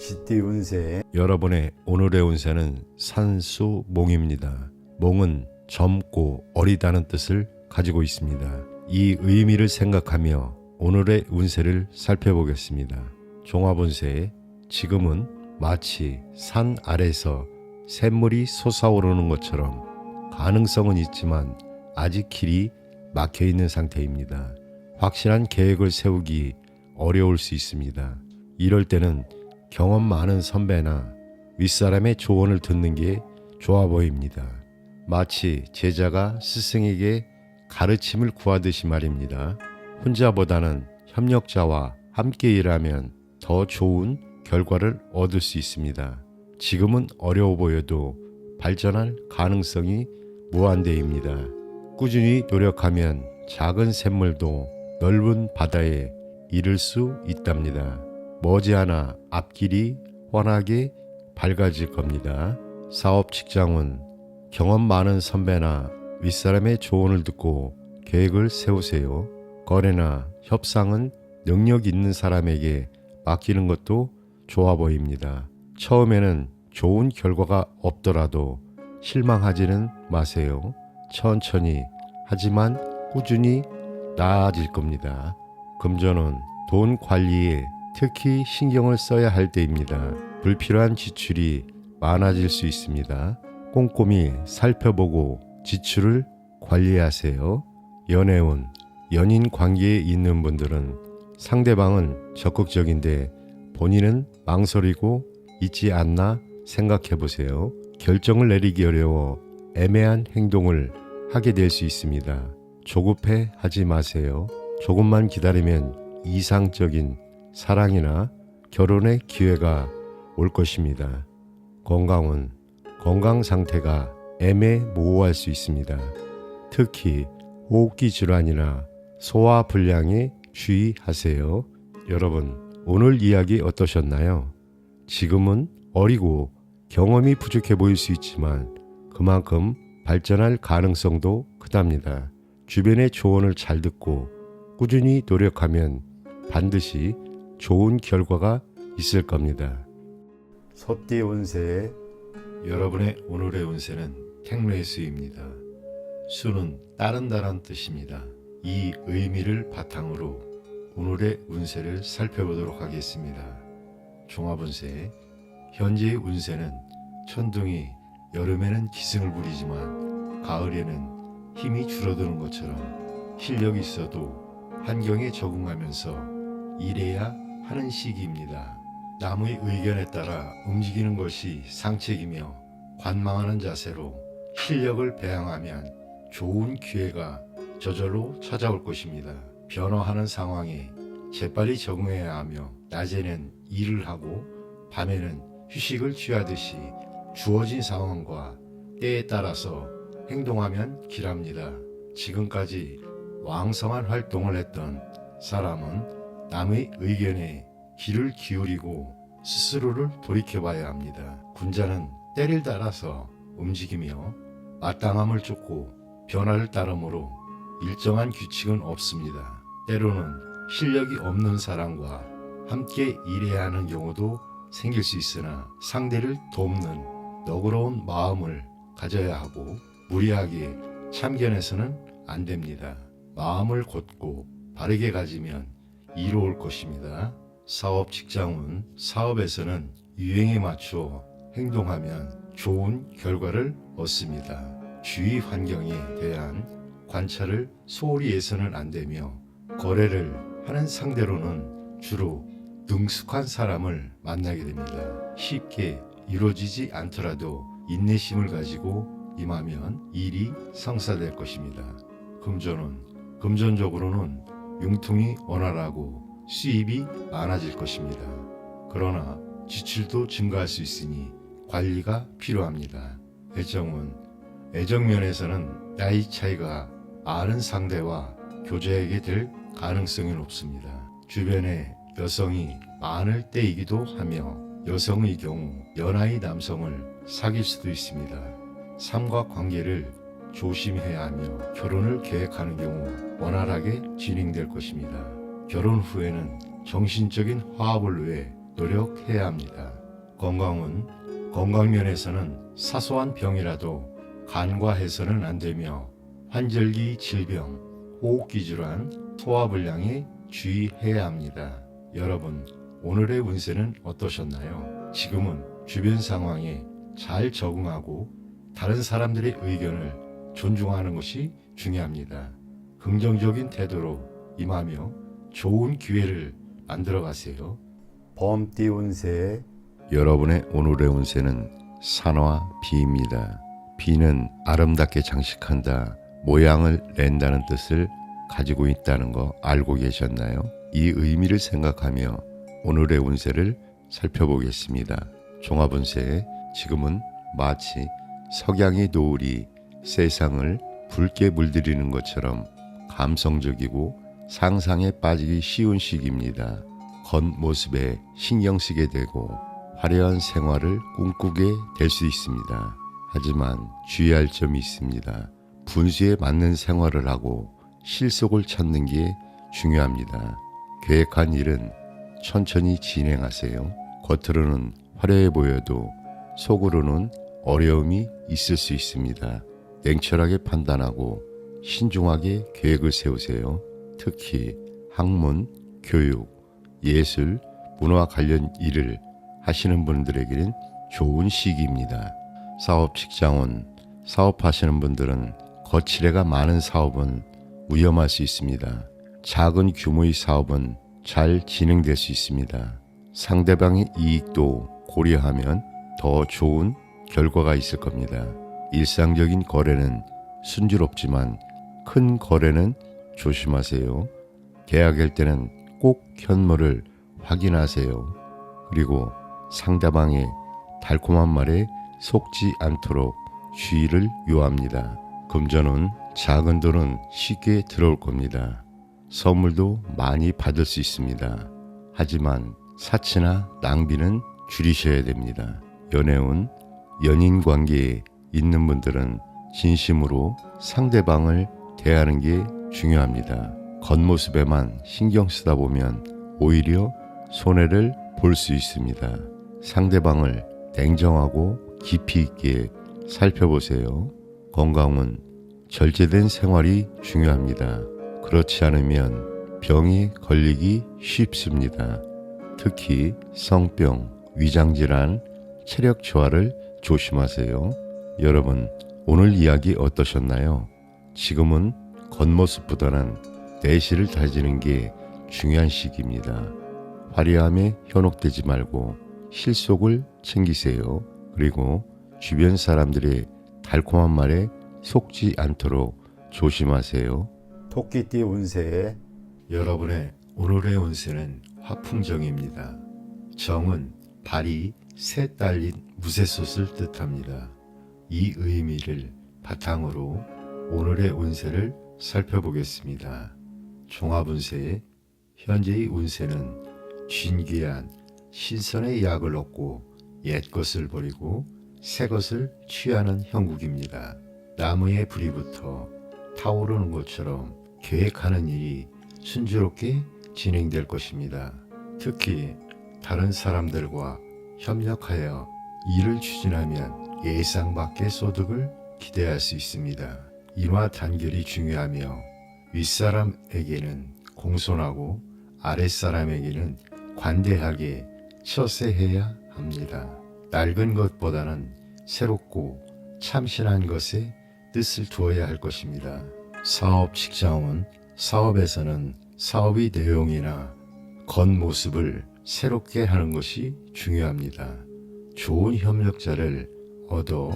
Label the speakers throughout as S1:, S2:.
S1: 쥐띠 운세.
S2: 여러분의 오늘의 운세는 산수몽입니다. 몽은 젊고 어리다는 뜻을 가지고 있습니다. 이 의미를 생각하며 오늘의 운세를 살펴보겠습니다. 종합운세. 지금은 마치 산 아래서 샘물이 솟아오르는 것처럼 가능성은 있지만 아직 길이 막혀 있는 상태입니다. 확실한 계획을 세우기 어려울 수 있습니다. 이럴 때는 경험 많은 선배나 윗사람의 조언을 듣는 게 좋아 보입니다. 마치 제자가 스승에게 가르침을 구하듯이 말입니다. 혼자보다는 협력자와 함께 일하면 더 좋은 결과를 얻을 수 있습니다. 지금은 어려워 보여도 발전할 가능성이 무한대입니다. 꾸준히 노력하면 작은 샘물도 넓은 바다에 이를 수 있답니다. 머지않아 앞길이 훤하게 밝아질 겁니다. 사업 직장은 경험 많은 선배나 윗사람의 조언을 듣고 계획을 세우세요. 거래나 협상은 능력 있는 사람에게 맡기는 것도 좋아 보입니다. 처음에는 좋은 결과가 없더라도 실망하지는 마세요. 천천히 하지만 꾸준히 나아질 겁니다. 금전은 돈 관리에 특히 신경을 써야 할 때입니다. 불필요한 지출이 많아질 수 있습니다. 꼼꼼히 살펴보고 지출을 관리하세요. 연애운. 연인 관계에 있는 분들은 상대방은 적극적인데 본인은 망설이고 있지 않나 생각해 보세요. 결정을 내리기 어려워 애매한 행동을 하게 될 수 있습니다. 조급해 하지 마세요. 조금만 기다리면 이상적인 사랑이나 결혼의 기회가 올 것입니다. 건강은 건강 상태가 애매모호할 수 있습니다. 특히 호흡기 질환이나 소화 불량에 주의하세요. 여러분, 오늘 이야기 어떠셨나요? 지금은 어리고 경험이 부족해 보일 수 있지만 그만큼 발전할 가능성도 크답니다. 주변의 조언을 잘 듣고 꾸준히 노력하면 반드시 좋은 결과가 있을 겁니다.
S1: 소띠 운세.
S2: 여러분의 오늘의 운세는 택매수입니다. 수는 따른다란 뜻입니다. 이 의미를 바탕으로 오늘의 운세를 살펴보도록 하겠습니다. 종합운세. 현재의 운세는 천둥이 여름에는 기승을 부리지만 가을에는 힘이 줄어드는 것처럼 실력이 있어도 환경에 적응하면서 일해야 하는 시기입니다. 남의 의견에 따라 움직이는 것이 상책이며 관망하는 자세로 실력을 배양하면 좋은 기회가 저절로 찾아올 것입니다. 변화하는 상황에 재빨리 적응해야 하며 낮에는 일을 하고 밤에는 휴식을 취하듯이 주어진 상황과 때에 따라서 행동하면 길합니다. 지금까지 왕성한 활동을 했던 사람은 남의 의견에 귀를 기울이고 스스로를 돌이켜봐야 합니다. 군자는 때를 따라서 움직이며 마땅함을 쫓고 변화를 따르므로 일정한 규칙은 없습니다. 때로는 실력이 없는 사람과 함께 일해야 하는 경우도 생길 수 있으나 상대를 돕는 너그러운 마음을 가져야 하고 무리하게 참견해서는 안 됩니다. 마음을 곧고 바르게 가지면 이로울 것입니다. 사업 직장은 사업에서는 유행에 맞추어 행동하면 좋은 결과를 얻습니다. 주위 환경에 대한 관찰을 소홀히 해서는 안 되며 거래를 하는 상대로는 주로 능숙한 사람을 만나게 됩니다. 쉽게 이루어지지 않더라도 인내심을 가지고 임하면 일이 성사될 것입니다. 금전적으로는 융통이 원활하고 수입이 많아질 것입니다. 그러나 지출도 증가할 수 있으니 관리가 필요합니다. 애정면에서는 나이 차이가 많은 상대와 교제하게 될 가능성이 높습니다. 주변에 여성이 많을 때이기도 하며 여성의 경우 연하의 남성을 사귈 수도 있습니다. 삼각관계를 조심해야 하며 결혼을 계획하는 경우 원활하게 진행될 것입니다. 결혼 후에는 정신적인 화합을 위해 노력해야 합니다. 건강면에서는 사소한 병이라도 간과해서는 안 되며 환절기 질병, 호흡기 질환, 소화불량에 주의해야 합니다. 여러분, 오늘의 운세는 어떠셨나요? 지금은 주변 상황에 잘 적응하고 다른 사람들의 의견을 존중하는 것이 중요합니다. 긍정적인 태도로 임하며 좋은 기회를 만들어 가세요.
S1: 범띠 운세
S2: 여러분의 오늘의 운세는 산화 비입니다. 비는 아름답게 장식한다, 모양을 낸다는 뜻을 가지고 있다는 거 알고 계셨나요? 이 의미를 생각하며 오늘의 운세를 살펴보겠습니다. 종합운세, 지금은 마치 석양의 노을이 세상을 붉게 물들이는 것처럼 감성적이고 상상에 빠지기 쉬운 시기입니다. 겉모습에 신경 쓰게 되고 화려한 생활을 꿈꾸게 될 수 있습니다. 하지만 주의할 점이 있습니다. 분수에 맞는 생활을 하고 실속을 찾는 게 중요합니다. 계획한 일은 천천히 진행하세요. 겉으로는 화려해 보여도 속으로는 어려움이 있을 수 있습니다. 냉철하게 판단하고 신중하게 계획을 세우세요. 특히 학문, 교육, 예술, 문화 관련 일을 하시는 분들에게는 좋은 시기입니다. 사업 직장원, 사업하시는 분들은 거치레가 많은 사업은 위험할 수 있습니다. 작은 규모의 사업은 잘 진행될 수 있습니다. 상대방의 이익도 고려하면 더 좋은 결과가 있을 겁니다. 일상적인 거래는 순조롭지만 큰 거래는 조심하세요. 계약할 때는 꼭 현물을 확인하세요. 그리고 상대방의 달콤한 말에 속지 않도록 주의를 요합니다. 금전은 작은 돈은 쉽게 들어올 겁니다. 선물도 많이 받을 수 있습니다. 하지만 사치나 낭비는 줄이셔야 됩니다. 연애운, 연인 관계에 있는 분들은 진심으로 상대방을 대하는 게 중요합니다. 겉모습에만 신경 쓰다 보면 오히려 손해를 볼 수 있습니다. 상대방을 냉정하고 깊이 있게 살펴보세요. 건강은 절제된 생활이 중요합니다. 그렇지 않으면 병에 걸리기 쉽습니다. 특히 성병, 위장질환, 체력 저하를 조심하세요. 여러분, 오늘 이야기 어떠셨나요? 지금은 겉모습보다는 내실을 다지는 게 중요한 시기입니다. 화려함에 현혹되지 말고 실속을 챙기세요. 그리고 주변 사람들의 달콤한 말에 속지 않도록 조심하세요.
S1: 토끼띠 운세
S2: 여러분의 오늘의 운세는 화풍정입니다. 정은 발이 새 딸린 무쇠솥을 뜻합니다. 이 의미를 바탕으로 오늘의 운세를 살펴보겠습니다. 종합운세의 현재의 운세는 진귀한 신선의 약을 얻고 옛 것을 버리고 새 것을 취하는 형국입니다. 나무에 불이 붙어 타오르는 것처럼 계획하는 일이 순조롭게 진행될 것입니다. 특히 다른 사람들과 협력하여 일을 추진하면 예상 밖의 소득을 기대할 수 있습니다. 인화 단결이 중요하며 윗사람에게는 공손하고 아랫사람에게는 관대하게 처세해야 합니다. 낡은 것보다는 새롭고 참신한 것에 뜻을 두어야 할 것입니다. 사업 직장은 사업에서는 사업의 내용이나 겉모습을 새롭게 하는 것이 중요합니다. 좋은 협력자를 얻어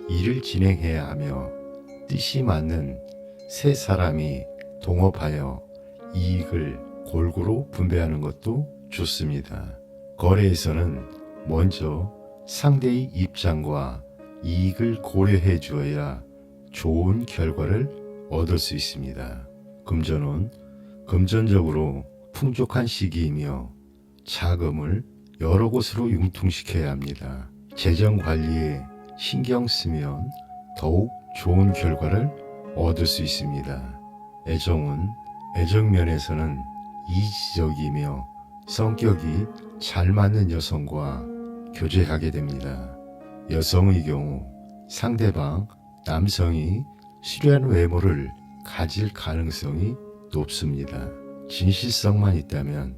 S2: 일을 진행해야 하며 뜻이 맞는 세 사람이 동업하여 이익을 골고루 분배하는 것도 좋습니다. 거래에서는 먼저 상대의 입장과 이익을 고려해 주어야 좋은 결과를 얻을 수 있습니다. 금전은 금전적으로 풍족한 시기이며 자금을 여러 곳으로 융통시켜야 합니다. 재정 관리에 신경 쓰면 더욱 좋은 결과를 얻을 수 있습니다. 애정은 애정면에서는 이지적이며 성격이 잘 맞는 여성과 교제하게 됩니다. 여성의 경우 상대방 남성이 실현 외모를 가질 가능성이 높습니다. 진실성만 있다면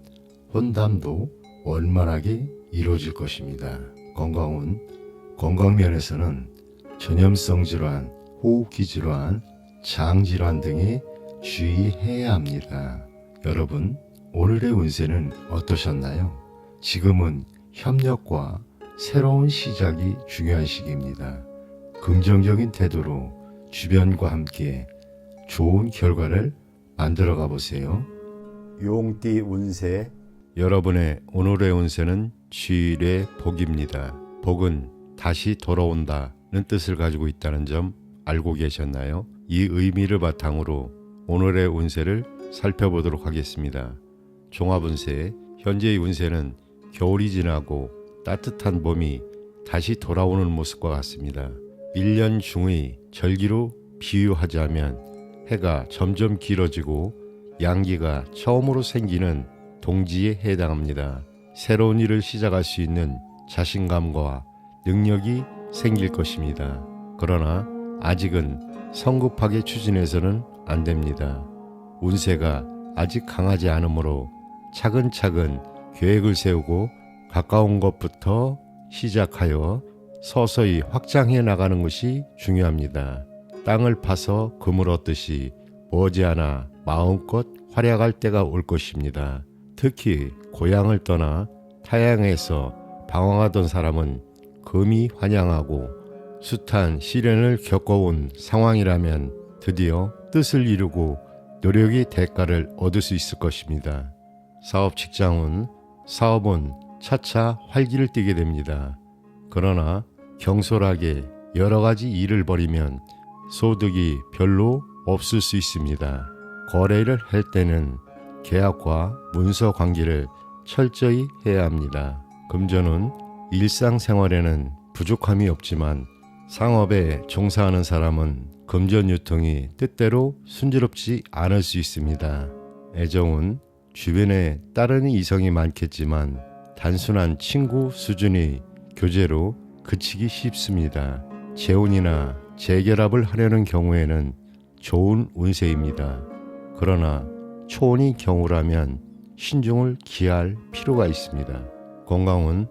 S2: 혼담도 원만하게 이루어질 것입니다. 건강면에서는 전염성 질환, 호흡기 질환, 장 질환 등에 주의해야 합니다. 여러분, 오늘의 운세는 어떠셨나요? 지금은 협력과 새로운 시작이 중요한 시기입니다. 긍정적인 태도로 주변과 함께 좋은 결과를 만들어가 보세요.
S1: 용띠 운세
S2: 여러분의 오늘의 운세는 쥐의 복입니다. 복은 다시 돌아온다는 뜻을 가지고 있다는 점 알고 계셨나요? 이 의미를 바탕으로 오늘의 운세를 살펴보도록 하겠습니다. 종합운세, 현재의 운세는 겨울이 지나고 따뜻한 봄이 다시 돌아오는 모습과 같습니다. 1년 중의 절기로 비유하자면 해가 점점 길어지고 양기가 처음으로 생기는 동지에 해당합니다. 새로운 일을 시작할 수 있는 자신감과 능력이 생길 것입니다. 그러나 아직은 성급하게 추진해서는 안 됩니다. 운세가 아직 강하지 않으므로 차근차근 계획을 세우고 가까운 것부터 시작하여 서서히 확장해 나가는 것이 중요합니다. 땅을 파서 금을 얻듯이 머지않아 마음껏 활약할 때가 올 것입니다. 특히 고향을 떠나 타향에서 방황하던 사람은 금이 환영하고 숱한 시련을 겪어온 상황이라면 드디어 뜻을 이루고 노력의 대가를 얻을 수 있을 것입니다. 사업 직장은 사업은 차차 활기를 띠게 됩니다. 그러나 경솔하게 여러 가지 일을 벌이면 소득이 별로 없을 수 있습니다. 거래를 할 때는 계약과 문서 관계를 철저히 해야 합니다. 금전은 일상생활에는 부족함이 없지만 상업에 종사하는 사람은 금전 유통이 뜻대로 순조롭지 않을 수 있습니다. 애정은 주변에 따르는 이성이 많겠지만 단순한 친구 수준의 교제로 그치기 쉽습니다. 재혼이나 재결합을 하려는 경우에는 좋은 운세입니다. 그러나 초혼의 경우라면 신중을 기할 필요가 있습니다. 건강은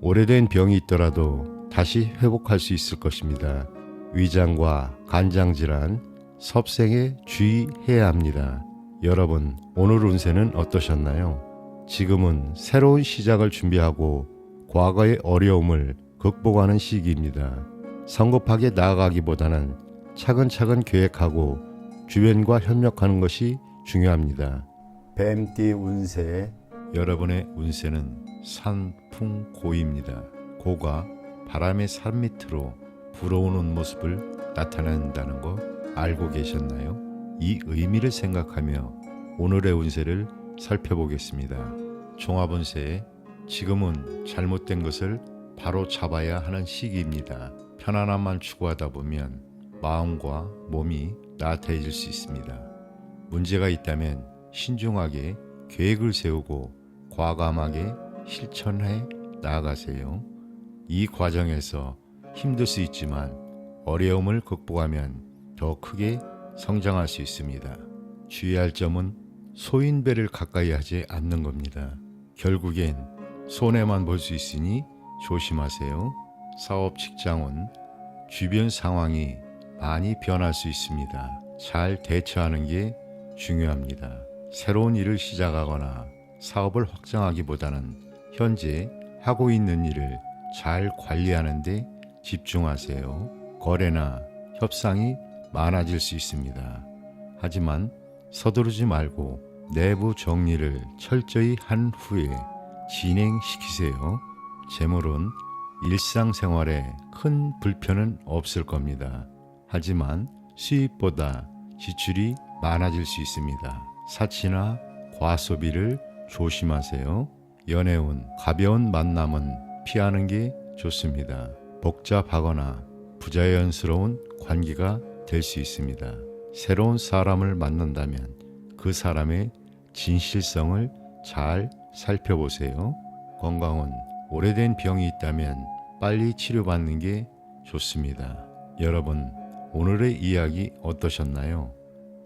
S2: 오래된 병이 있더라도 다시 회복할 수 있을 것입니다. 위장과 간장질환, 섭생에 주의해야 합니다. 여러분, 오늘 운세는 어떠셨나요? 지금은 새로운 시작을 준비하고 과거의 어려움을 극복하는 시기입니다. 성급하게 나아가기보다는 차근차근 계획하고 주변과 협력하는 것이 중요합니다.
S1: 뱀띠 운세
S2: 여러분의 운세는 산풍고입니다. 고가 바람의 산 밑으로 불어오는 모습을 나타낸다는 거 알고 계셨나요? 이 의미를 생각하며 오늘의 운세를 살펴보겠습니다. 종합운세, 지금은 잘못된 것을 바로 잡아야 하는 시기입니다. 편안함만 추구하다 보면 마음과 몸이 나태해질 수 있습니다. 문제가 있다면 신중하게 계획을 세우고 과감하게 실천해 나아가세요. 이 과정에서 힘들 수 있지만 어려움을 극복하면 더 크게 성장할 수 있습니다. 주의할 점은 소인배를 가까이 하지 않는 겁니다. 결국엔 손해만 볼 수 있으니 조심하세요. 사업 직장은 주변 상황이 많이 변할 수 있습니다. 잘 대처하는 게 중요합니다. 새로운 일을 시작하거나 사업을 확장하기보다는 현재 하고 있는 일을 잘 관리하는 데 집중하세요. 거래나 협상이 많아질 수 있습니다. 하지만 서두르지 말고 내부 정리를 철저히 한 후에 진행시키세요. 재물은 일상생활에 큰 불편은 없을 겁니다. 하지만 수입보다 지출이 많아질 수 있습니다. 사치나 과소비를 조심하세요. 연애운 가벼운 만남은 피하는 게 좋습니다. 복잡하거나 부자연스러운 관계가 될 수 있습니다. 새로운 사람을 만난다면 그 사람의 진실성을 잘 살펴보세요. 건강은 오래된 병이 있다면 빨리 치료받는 게 좋습니다. 여러분, 오늘의 이야기 어떠셨나요?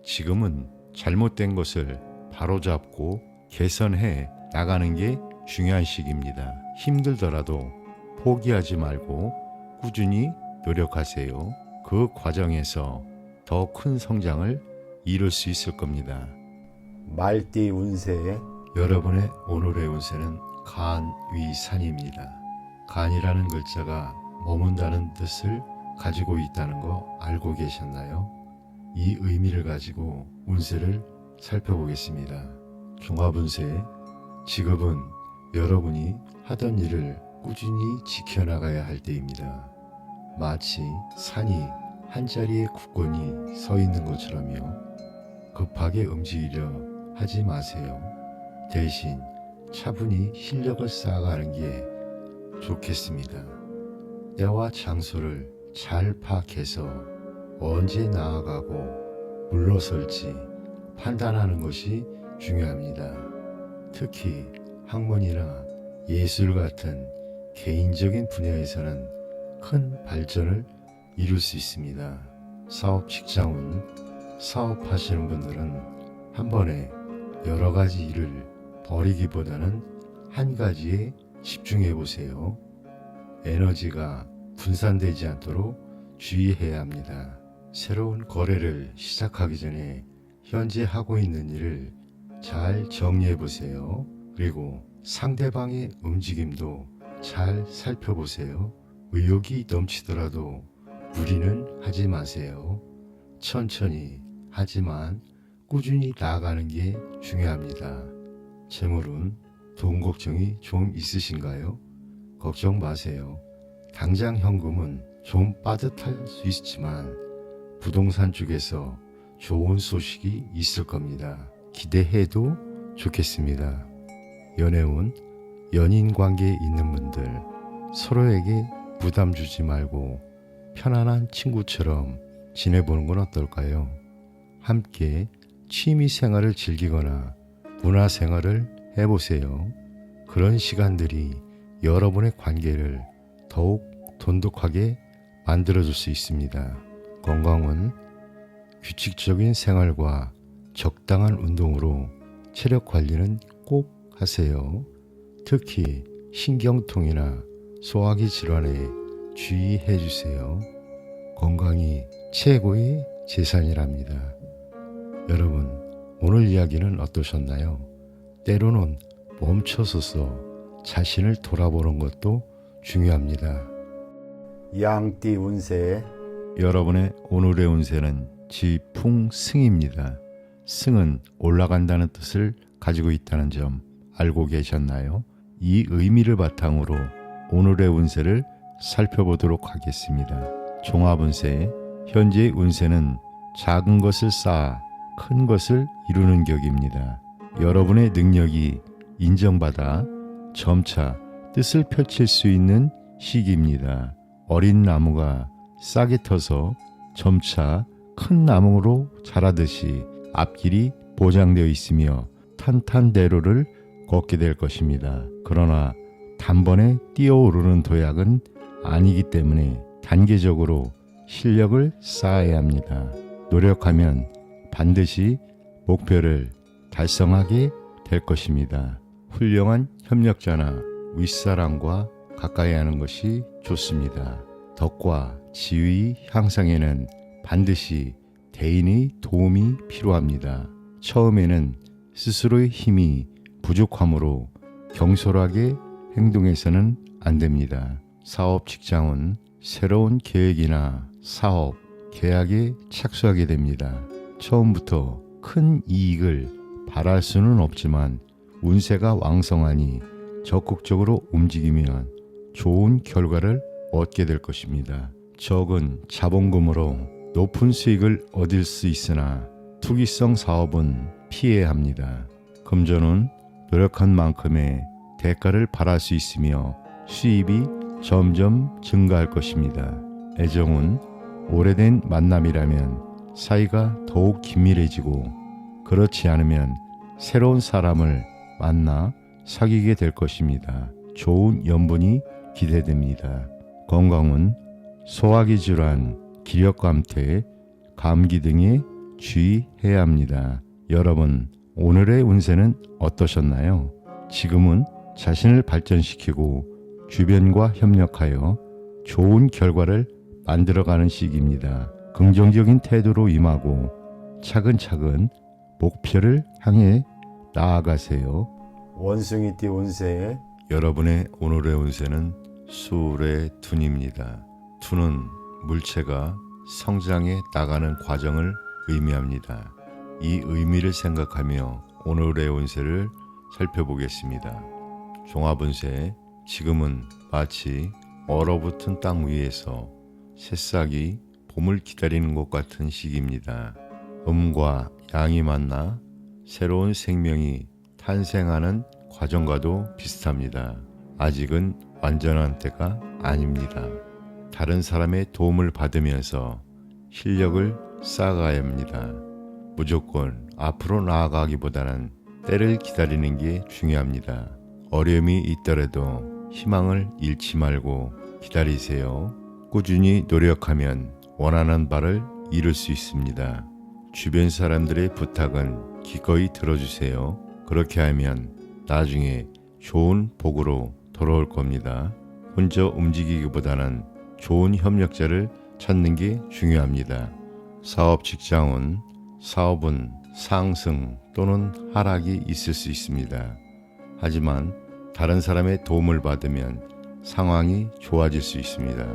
S2: 지금은 잘못된 것을 바로잡고 개선해 나가는 게 중요한 시기입니다. 힘들더라도 포기하지 말고 꾸준히 노력하세요. 그 과정에서 더 큰 성장을 이룰 수 있을 겁니다.
S1: 말띠 운세
S2: 여러분의 오늘의 운세는 간위산입니다. 간이라는 글자가 머문다는 뜻을 가지고 있다는 거 알고 계셨나요? 이 의미를 가지고 운세를 살펴보겠습니다. 종합운세, 지금은 여러분이 하던 일을 꾸준히 지켜나가야 할 때입니다. 마치 산이 한자리에 굳건히 서 있는 것처럼요. 급하게 움직이려 하지 마세요. 대신 차분히 실력을 쌓아가는 게 좋겠습니다. 때와 장소를 잘 파악해서 언제 나아가고 물러설지 판단하는 것이 중요합니다. 특히 학문이나 예술 같은 개인적인 분야에서는 큰 발전을 이룰 수 있습니다. 사업 직장운, 사업하시는 분들은 한 번에 여러 가지 일을 벌이기보다는 한 가지에 집중해 보세요. 에너지가 분산되지 않도록 주의해야 합니다. 새로운 거래를 시작하기 전에 현재 하고 있는 일을 잘 정리해 보세요. 그리고 상대방의 움직임도 잘 살펴보세요. 의욕이 넘치더라도 무리는 하지 마세요. 천천히 하지만 꾸준히 나아가는 게 중요합니다. 재물은 돈 걱정이 좀 있으신가요? 걱정 마세요. 당장 현금은 좀 빠듯할 수 있지만 부동산 쪽에서 좋은 소식이 있을 겁니다. 기대해도 좋겠습니다. 연애운, 연인 관계에 있는 분들 서로에게 부담 주지 말고 편안한 친구처럼 지내보는 건 어떨까요? 함께 취미 생활을 즐기거나 문화 생활을 해보세요. 그런 시간들이 여러분의 관계를 더욱 돈독하게 만들어줄 수 있습니다. 건강은 규칙적인 생활과 적당한 운동으로 체력 관리는 꼭 하세요. 특히 신경통이나 소화기 질환에 주의해 주세요. 건강이 최고의 재산이랍니다. 여러분, 오늘 이야기는 어떠셨나요? 때로는 멈춰서서 자신을 돌아보는 것도 중요합니다.
S1: 양띠 운세
S2: 여러분의 오늘의 운세는 지풍승입니다. 승은 올라간다는 뜻을 가지고 있다는 점 알고 계셨나요? 이 의미를 바탕으로 오늘의 운세를 살펴보도록 하겠습니다. 종합운세, 현재의 운세는 작은 것을 쌓아 큰 것을 이루는 격입니다. 여러분의 능력이 인정받아 점차 뜻을 펼칠 수 있는 시기입니다. 어린 나무가 싹이 터서 점차 큰 나무로 자라듯이 앞길이 보장되어 있으며 탄탄대로를 걷게 될 것입니다. 그러나 단번에 뛰어오르는 도약은 아니기 때문에 단계적으로 실력을 쌓아야 합니다. 노력하면 반드시 목표를 달성하게 될 것입니다. 훌륭한 협력자나 윗사람과 가까이 하는 것이 좋습니다. 덕과 지위 향상에는 반드시 대인의 도움이 필요합니다. 처음에는 스스로의 힘이 부족하므로 경솔하게 행동해서는 안 됩니다. 사업 직장은 새로운 계획이나 사업, 계약에 착수하게 됩니다. 처음부터 큰 이익을 바랄 수는 없지만 운세가 왕성하니 적극적으로 움직이면 좋은 결과를 얻게 될 것입니다. 적은 자본금으로 높은 수익을 얻을 수 있으나 투기성 사업은 피해야 합니다. 금전은 노력한 만큼의 대가를 바랄 수 있으며 수입이 점점 증가할 것입니다. 애정은 오래된 만남이라면 사이가 더욱 긴밀해지고 그렇지 않으면 새로운 사람을 만나 사귀게 될 것입니다. 좋은 연분이 기대됩니다. 건강은 소화기 질환, 기력감퇴, 감기 등에 주의해야 합니다. 여러분, 오늘의 운세는 어떠셨나요? 지금은 자신을 발전시키고 주변과 협력하여 좋은 결과를 만들어가는 시기입니다. 긍정적인 태도로 임하고 차근차근 목표를 향해 나아가세요.
S1: 원숭이띠 운세
S2: 여러분의 오늘의 운세는 수의 둔입니다. 둔은 물체가 성장해 나가는 과정을 의미합니다. 이 의미를 생각하며 오늘의 운세를 살펴보겠습니다. 종합운세, 지금은 마치 얼어붙은 땅 위에서 새싹이 봄을 기다리는 것 같은 시기입니다. 음과 양이 만나 새로운 생명이 탄생하는 과정과도 비슷합니다. 아직은 완전한 때가 아닙니다. 다른 사람의 도움을 받으면서 실력을 쌓아가야 합니다. 무조건 앞으로 나아가기보다는 때를 기다리는 게 중요합니다. 어려움이 있더라도 희망을 잃지 말고 기다리세요. 꾸준히 노력하면 원하는 바를 이룰 수 있습니다. 주변 사람들의 부탁은 기꺼이 들어주세요. 그렇게 하면 나중에 좋은 복으로 돌아올 겁니다. 혼자 움직이기보다는 좋은 협력자를 찾는 게 중요합니다. 사업 직장은 사업은 상승 또는 하락이 있을 수 있습니다. 하지만 다른 사람의 도움을 받으면 상황이 좋아질 수 있습니다.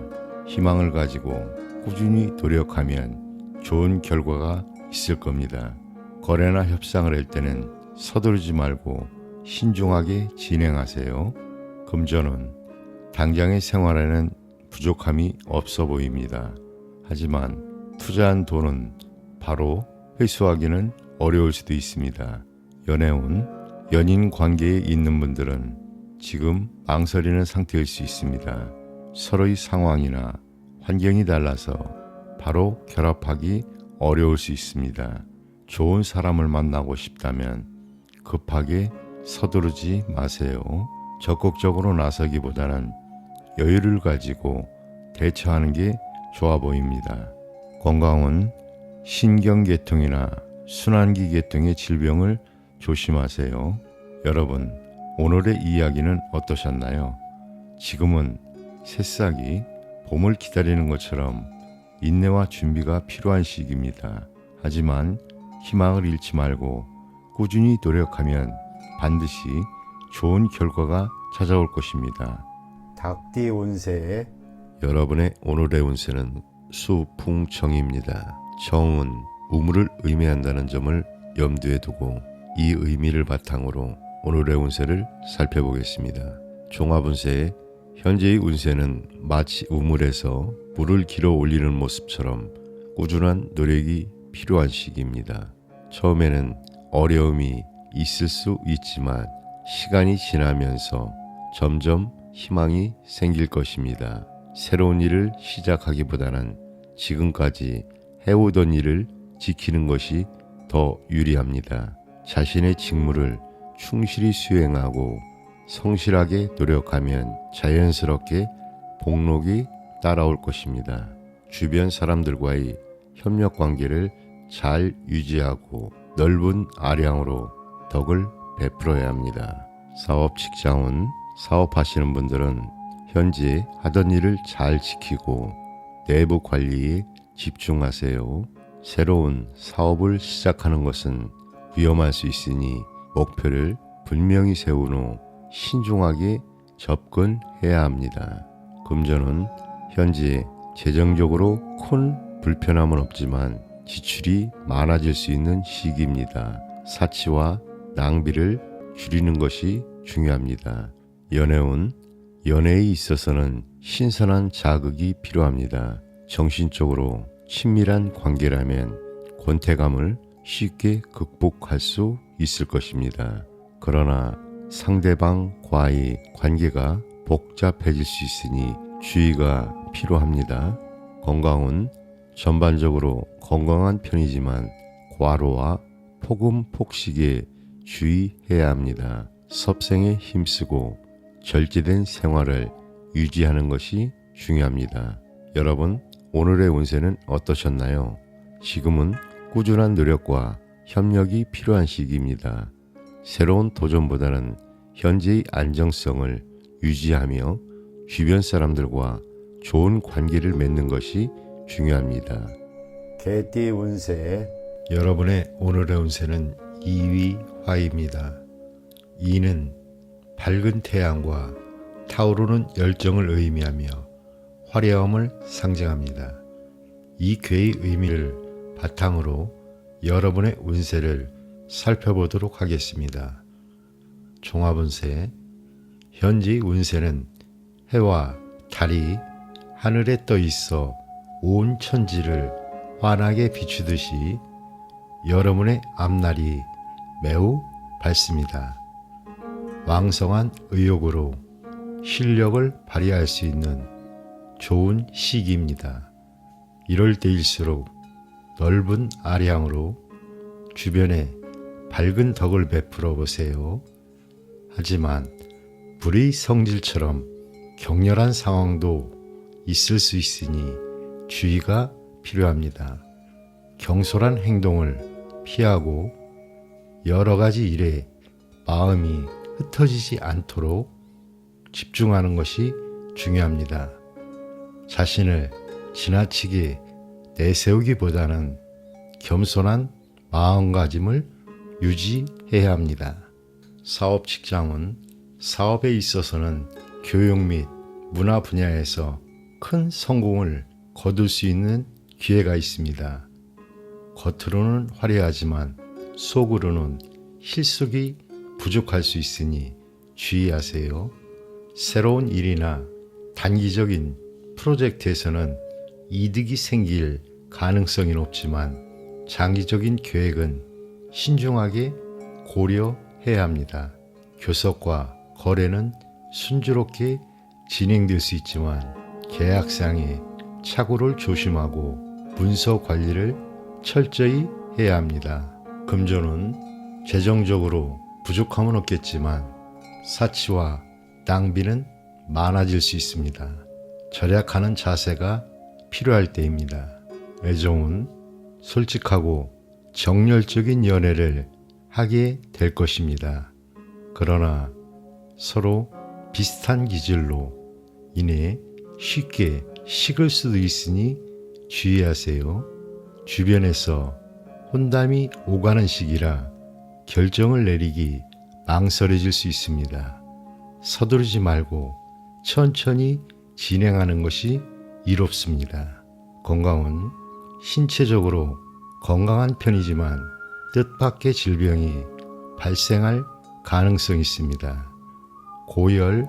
S2: 희망을 가지고 꾸준히 노력하면 좋은 결과가 있을 겁니다. 거래나 협상을 할 때는 서두르지 말고 신중하게 진행하세요. 금전은 당장의 생활에는 부족함이 없어 보입니다. 하지만 투자한 돈은 바로 회수하기는 어려울 수도 있습니다. 연애운, 연인 관계에 있는 분들은 지금 망설이는 상태일 수 있습니다. 서로의 상황이나 환경이 달라서 바로 결합하기 어려울 수 있습니다. 좋은 사람을 만나고 싶다면 급하게 서두르지 마세요. 적극적으로 나서기보다는 여유를 가지고 대처하는 게 좋아 보입니다. 건강은 신경계통이나 순환기 계통의 질병을 조심하세요. 여러분, 오늘의 이야기는 어떠셨나요? 지금은 새싹이 봄을 기다리는 것처럼 인내와 준비가 필요한 시기입니다. 하지만 희망을 잃지 말고 꾸준히 노력하면 반드시 좋은 결과가 찾아올 것입니다.
S1: 닭띠 운세
S2: 여러분의 오늘의 운세는 수풍청입니다. 청은 우물을 의미한다는 점을 염두에 두고 이 의미를 바탕으로 오늘의 운세를 살펴보겠습니다. 종합운세의 현재의 운세는 마치 우물에서 물을 길어 올리는 모습처럼 꾸준한 노력이 필요한 시기입니다. 처음에는 어려움이 있을 수 있지만 시간이 지나면서 점점 희망이 생길 것입니다. 새로운 일을 시작하기보다는 지금까지 해오던 일을 지키는 것이 더 유리합니다. 자신의 직무를 충실히 수행하고 성실하게 노력하면 자연스럽게 복록이 따라올 것입니다. 주변 사람들과의 협력 관계를 잘 유지하고 넓은 아량으로 덕을 베풀어야 합니다. 사업 직장은 사업하시는 분들은 현재 하던 일을 잘 지키고 내부 관리에 집중하세요. 새로운 사업을 시작하는 것은 위험할 수 있으니 목표를 분명히 세운 후 신중하게 접근해야 합니다. 금전은 현재 재정적으로 큰 불편함은 없지만 지출이 많아질 수 있는 시기입니다. 사치와 낭비를 줄이는 것이 중요합니다. 연애운, 연애에 있어서는 신선한 자극이 필요합니다. 정신적으로 친밀한 관계라면 권태감을 쉽게 극복할 수 있을 것입니다. 그러나 상대방과의 관계가 복잡해질 수 있으니 주의가 필요합니다. 건강은 전반적으로 건강한 편이지만 과로와 폭음 폭식에 주의해야 합니다. 섭생에 힘쓰고 절제된 생활을 유지하는 것이 중요합니다. 여러분, 오늘의 운세는 어떠셨나요? 지금은 꾸준한 노력과 협력이 필요한 시기입니다. 새로운 도전보다는 현재의 안정성을 유지하며 주변 사람들과 좋은 관계를 맺는 것이 중요합니다.
S1: 개띠 운세
S2: 여러분의 오늘의 운세는 2위 화입니다. 2는 밝은 태양과 타오르는 열정을 의미하며 화려함을 상징합니다. 이 괴의 의미를 바탕으로 여러분의 운세를 살펴보도록 하겠습니다. 종합운세. 현재 운세는 해와 달이 하늘에 떠 있어 온 천지를 환하게 비추듯이 여러분의 앞날이 매우 밝습니다. 왕성한 의욕으로 실력을 발휘할 수 있는 좋은 시기입니다. 이럴 때일수록 넓은 아량으로 주변에 밝은 덕을 베풀어 보세요. 하지만 불의 성질처럼 격렬한 상황도 있을 수 있으니 주의가 필요합니다. 경솔한 행동을 피하고 여러 가지 일에 마음이 흩어지지 않도록 집중하는 것이 중요합니다. 자신을 지나치게 내세우기보다는 겸손한 마음가짐을 유지해야 합니다. 사업 직장은 사업에 있어서는 교육 및 문화 분야에서 큰 성공을 거둘 수 있는 기회가 있습니다. 겉으로는 화려하지만 속으로는 실속이 부족할 수 있으니 주의하세요. 새로운 일이나 단기적인 프로젝트에서는 이득이 생길 가능성이 높지만 장기적인 계획은 신중하게 고려해야 합니다. 교섭과 거래는 순조롭게 진행될 수 있지만 계약상의 착오를 조심하고 문서 관리를 철저히 해야 합니다. 금전은 재정적으로 부족함은 없겠지만 사치와 낭비는 많아질 수 있습니다. 절약하는 자세가 필요할 때입니다. 애정은 솔직하고 정열적인 연애를 하게 될 것입니다. 그러나 서로 비슷한 기질로 인해 쉽게 식을 수도 있으니 주의하세요. 주변에서 혼담이 오가는 시기라 결정을 내리기 망설여질 수 있습니다. 서두르지 말고 천천히 진행하는 것이 이롭습니다. 건강은 신체적으로 건강한 편이지만 뜻밖의 질병이 발생할 가능성이 있습니다. 고열,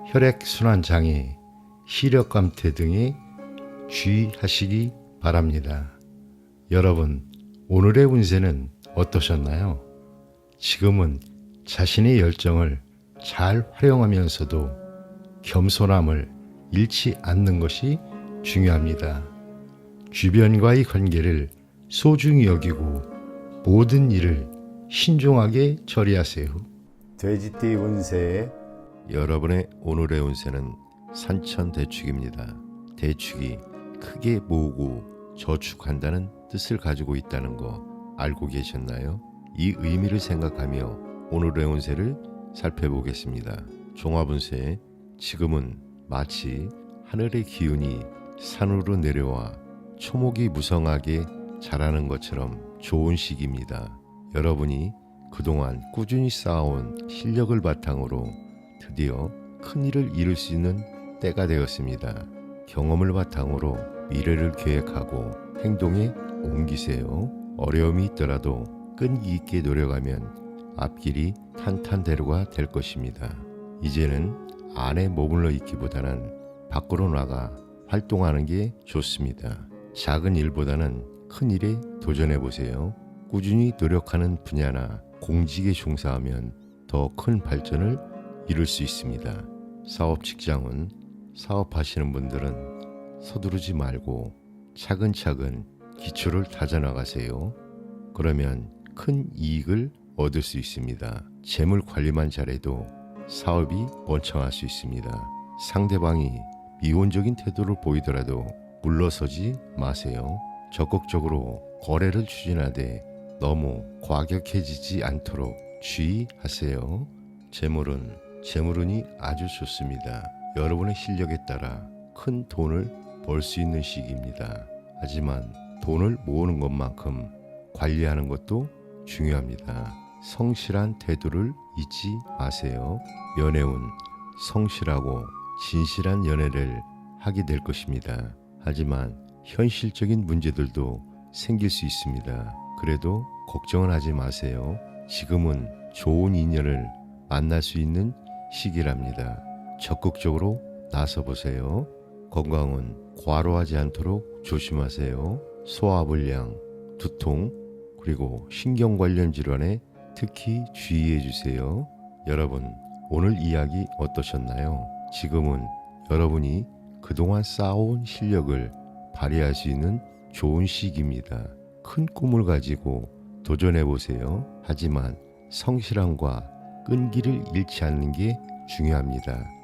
S2: 혈액순환 장애, 시력 감퇴 등에 주의하시기 바랍니다. 여러분, 오늘의 운세는 어떠셨나요? 지금은 자신의 열정을 잘 활용하면서도 겸손함을 잃지 않는 것이 중요합니다. 주변과의 관계를 소중히 여기고 모든 일을 신중하게 처리하세요.
S1: 돼지띠 운세
S2: 여러분의 오늘의 운세는 산천대축입니다. 대축이 크게 모으고 저축한다는 뜻을 가지고 있다는 거 알고 계셨나요? 이 의미를 생각하며 오늘의 운세를 살펴보겠습니다. 종합운세. 지금은 마치 하늘의 기운이 산으로 내려와 초목이 무성하게 자라는 것처럼 좋은 시기입니다. 여러분이 그동안 꾸준히 쌓아온 실력을 바탕으로 드디어 큰 일을 이룰 수 있는 때가 되었습니다. 경험을 바탕으로 미래를 계획하고 행동에 옮기세요. 어려움이 있더라도 끈기 있게 노력하면 앞길이 탄탄대로가 될 것입니다. 이제는 안에 머물러 있기보다는 밖으로 나가 활동하는 게 좋습니다. 작은 일보다는 큰 일에 도전해 보세요. 꾸준히 노력하는 분야나 공직에 종사하면 더 큰 발전을 이룰 수 있습니다. 사업 직장은 사업하시는 분들은 서두르지 말고 차근차근 기초를 다져나가세요. 그러면 큰 이익을 얻을 수 있습니다. 재물 관리만 잘해도 사업이 번창할 수 있습니다. 상대방이 미온적인 태도를 보이더라도 물러서지 마세요. 적극적으로 거래를 추진하되 너무 과격해지지 않도록 주의하세요. 재물운이 아주 좋습니다. 여러분의 실력에 따라 큰 돈을 벌 수 있는 시기입니다. 하지만 돈을 모으는 것만큼 관리하는 것도 중요합니다. 성실한 태도를 잊지 마세요. 연애운 성실하고 진실한 연애를 하게 될 것입니다. 하지만 현실적인 문제들도 생길 수 있습니다. 그래도 걱정은 하지 마세요. 지금은 좋은 인연을 만날 수 있는 시기랍니다. 적극적으로 나서보세요. 건강은 과로하지 않도록 조심하세요. 소화불량, 두통, 그리고 신경 관련 질환에 특히 주의해 주세요. 여러분, 오늘 이야기 어떠셨나요? 지금은 여러분이 그동안 쌓아온 실력을 발휘할 수 있는 좋은 시기입니다. 큰 꿈을 가지고 도전해 보세요. 하지만 성실함과 끈기를 잃지 않는 게 중요합니다.